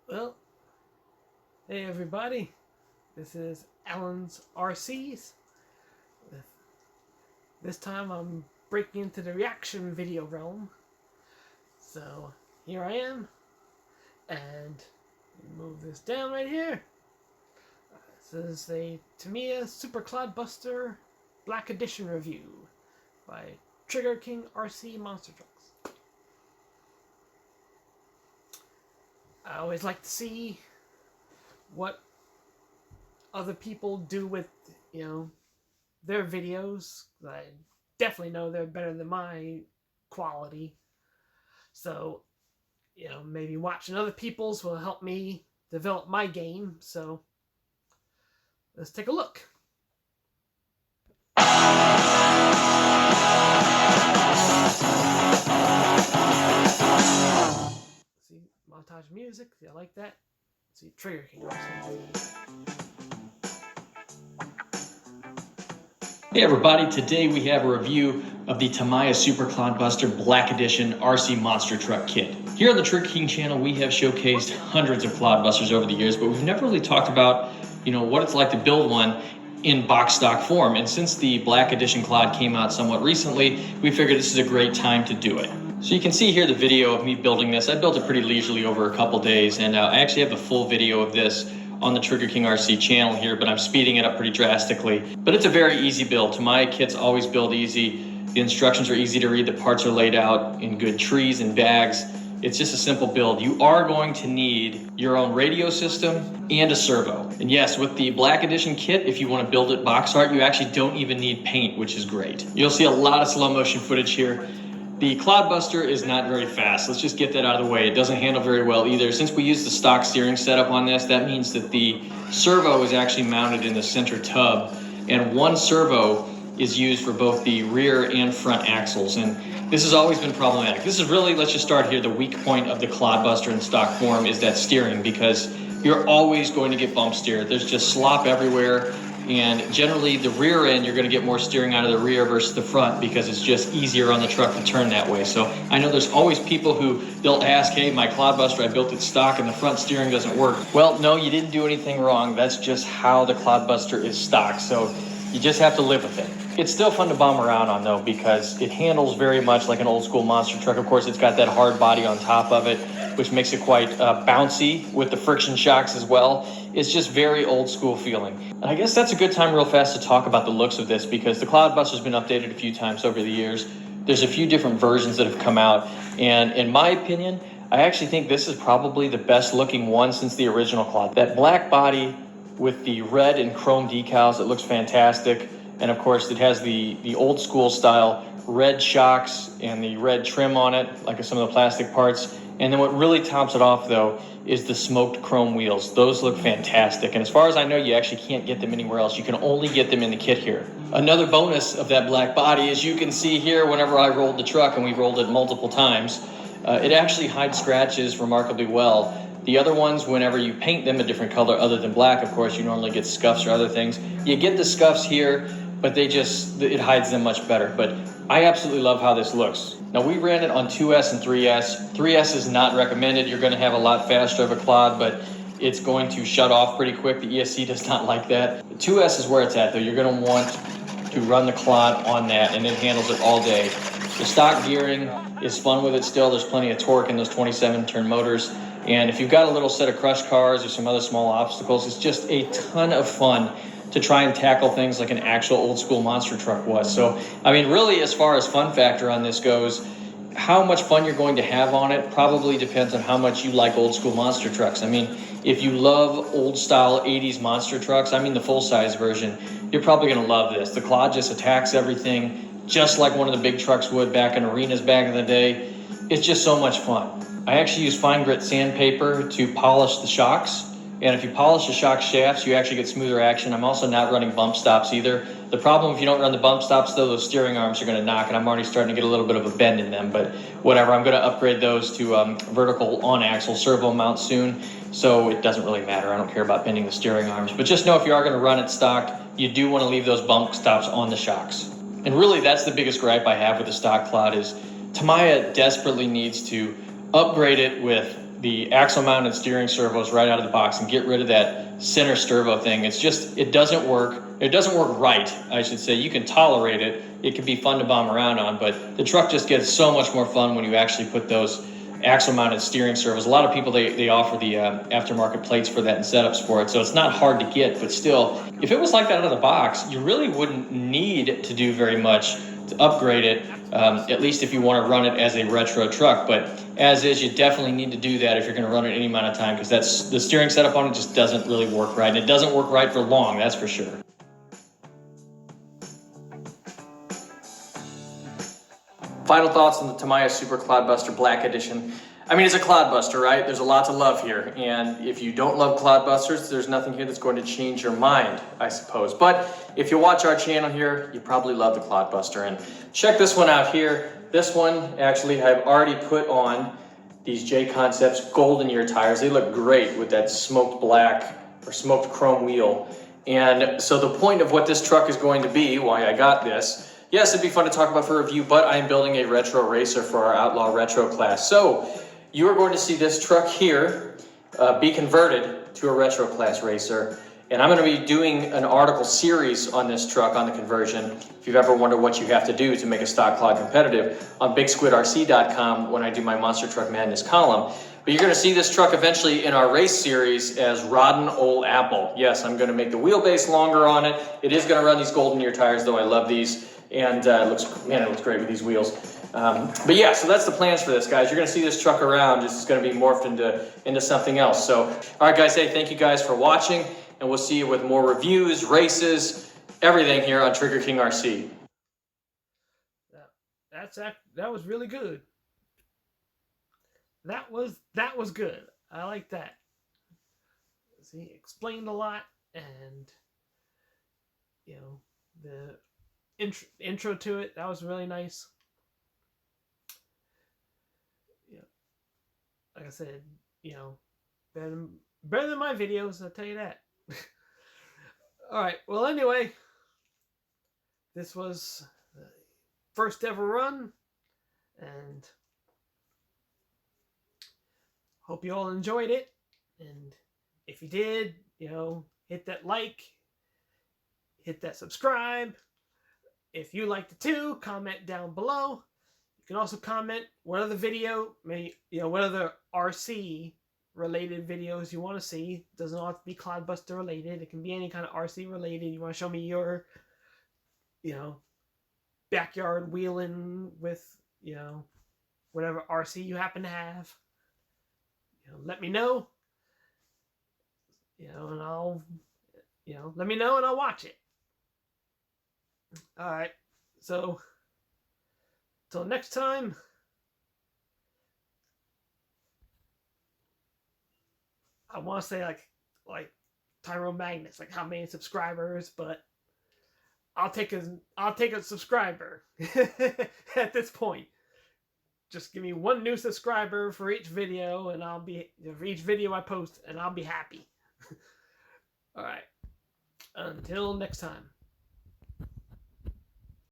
Well, hey everybody, this is Alan's RCs. This time I'm breaking into the reaction video realm. So here I am, and move this down right here. This is a Tamiya Super Clod Buster Black Edition review by Trigger King RC Monster Trucks. I always like to see what other people do with, their videos. I definitely know they're better than my quality. So, maybe watching other people's will help me develop my game. So, let's take a look. See, montage music. I like that. See, Trigger King. Hey everybody, today we have a review of the Tamiya Super Clod Buster Black Edition RC Monster Truck Kit. Here on the Trigger King channel, we have showcased hundreds of Clodbusters over the years, but we've never really talked about, what it's like to build one in box stock form. And since the Black Edition Clod came out somewhat recently, we figured this is a great time to do it. So you can see here the video of me building this. I built it pretty leisurely over a couple days, and I actually have the full video of this on the Trigger King RC channel here, but I'm speeding it up pretty drastically. But it's a very easy build. Tamiya kits always build easy. The instructions are easy to read. The parts are laid out in good trees and bags. It's just a simple build. You are going to need your own radio system and a servo. And yes, with the Black Edition kit, if you want to build it box art, you actually don't even need paint, which is great. You'll see a lot of slow motion footage here. The Clodbuster is not very fast. Let's just get that out of the way. It doesn't handle very well either. Since we use the stock steering setup on this, that means that the servo is actually mounted in the center tub, and one servo is used for both the rear and front axles, and this has always been problematic. This is really, let's just start here, the weak point of the Clodbuster in stock form is that steering, because you're always going to get bump steer. There's just slop everywhere. And generally the rear end, you're going to get more steering out of the rear versus the front because it's just easier on the truck to turn that way. So I know there's always people who they'll ask, hey, my Clodbuster, I built it stock and the front steering doesn't work. Well, no, you didn't do anything wrong. That's just how the Clodbuster is stock. So you just have to live with it. It's still fun to bomb around on though, because it handles very much like an old school monster truck. Of course, it's got that hard body on top of it, which makes it quite bouncy with the friction shocks as well. It's just very old school feeling. And I guess that's a good time real fast to talk about the looks of this, because the Clodbuster's been updated a few times over the years. There's a few different versions that have come out, and in my opinion, I actually think this is probably the best looking one since the original Clod. That black body with the red and chrome decals, it looks fantastic. And of course it has the old school style red shocks and the red trim on it, like some of the plastic parts. And then what really tops it off though is the smoked chrome wheels. Those look fantastic. And as far as I know, you actually can't get them anywhere else. You can only get them in the kit here. Another bonus of that black body, as you can see here, whenever I rolled the truck, and we rolled it multiple times, it actually hides scratches remarkably well. The other ones, whenever you paint them a different color other than black, of course, you normally get scuffs or other things. You get the scuffs here, but it hides them much better. But I absolutely love how this looks. Now we ran it on 2S and 3S. 3S is not recommended. You're gonna have a lot faster of a Clod, but it's going to shut off pretty quick. The ESC does not like that. The 2S is where it's at though. You're gonna want to run the Clod on that, and it handles it all day. The stock gearing is fun with it still. There's plenty of torque in those 27 turn motors. And if you've got a little set of crush cars or some other small obstacles, it's just a ton of fun to try and tackle things like an actual old school monster truck was. So, I mean, really, as far as fun factor on this goes, how much fun you're going to have on it probably depends on how much you like old school monster trucks. I mean, if you love old style 80s monster trucks, I mean the full size version, you're probably gonna love this. The Clod just attacks everything just like one of the big trucks would back in arenas back in the day. It's just so much fun. I actually use fine grit sandpaper to polish the shocks. And if you polish the shock shafts, you actually get smoother action. I'm also not running bump stops either. The problem if you don't run the bump stops though, those steering arms are gonna knock, and I'm already starting to get a little bit of a bend in them, but whatever, I'm gonna upgrade those to vertical on axle servo mount soon, so it doesn't really matter. I don't care about bending the steering arms, but just know if you are gonna run it stock, you do wanna leave those bump stops on the shocks. And really that's the biggest gripe I have with the stock Clod is Tamiya desperately needs to upgrade it with the axle mounted steering servos right out of the box and get rid of that center servo thing. It's just, it doesn't work. It doesn't work right, I should say. You can tolerate it. It can be fun to bomb around on, but the truck just gets so much more fun when you actually put those axle mounted steering servos. A lot of people, they offer the aftermarket plates for that and setups for it, so it's not hard to get. But still, if it was like that out of the box, you really wouldn't need to do very much to upgrade it, at least if you want to run it as a retro truck. But as is, you definitely need to do that if you're going to run it any amount of time, because that's, the steering setup on it just doesn't really work right, and it doesn't work right for long, that's for sure. Final thoughts on the Tamiya Super Clod Buster Black Edition. I mean, it's a Clodbuster, right? There's a lot to love here, and if you don't love Clodbusters, there's nothing here that's going to change your mind, I suppose. But if you watch our channel here, you probably love the Clodbuster. And check this one out here. This one, actually, I've already put on these J Concepts Golden Year tires. They look great with that smoked black or smoked chrome wheel. And so the point of what this truck is going to be, why I got this, yes, it'd be fun to talk about for review, but I am building a retro racer for our Outlaw Retro class. So you are going to see this truck here be converted to a retro class racer. And I'm going to be doing an article series on this truck, on the conversion. If you've ever wondered what you have to do to make a stock Clod competitive, on BigSquidRC.com when I do my Monster Truck Madness column. But you're going to see this truck eventually in our race series as Rotten Old Apple. Yes, I'm going to make the wheelbase longer on it. It is going to run these Golden Year tires, though I love these. And it looks great with these wheels. But yeah, so that's the plans for this, guys. You're going to see this truck around. It's going to be morphed into something else. So, all right, guys, hey, thank you guys for watching. And we'll see you with more reviews, races, everything here on Trigger King RC. That was really good. That was good. I like that. See, explained a lot, and you know, the intro to it, that was really nice. Yeah, like I said, you know, better than my videos, I'll tell you that. All right. Well, anyway, this was the first ever run, and hope you all enjoyed it. And if you did, you know, hit that like, hit that subscribe. If you liked it too, comment down below. You can also comment what other video, maybe, you know, what other RC related videos you want to see. It doesn't have to be Clodbuster related. It can be any kind of RC related. You want to show me your, you know, backyard wheeling with, you know, whatever RC you happen to have. You know, let me know. You know, and I'll, you know, let me know and I'll watch it. All right. So, till next time. I want to say like Tyrone Magnus, like how many subscribers, but I'll take a subscriber at this point. Just give me one new subscriber for each video, and for each video I post, and I'll be happy. All right. Until next time.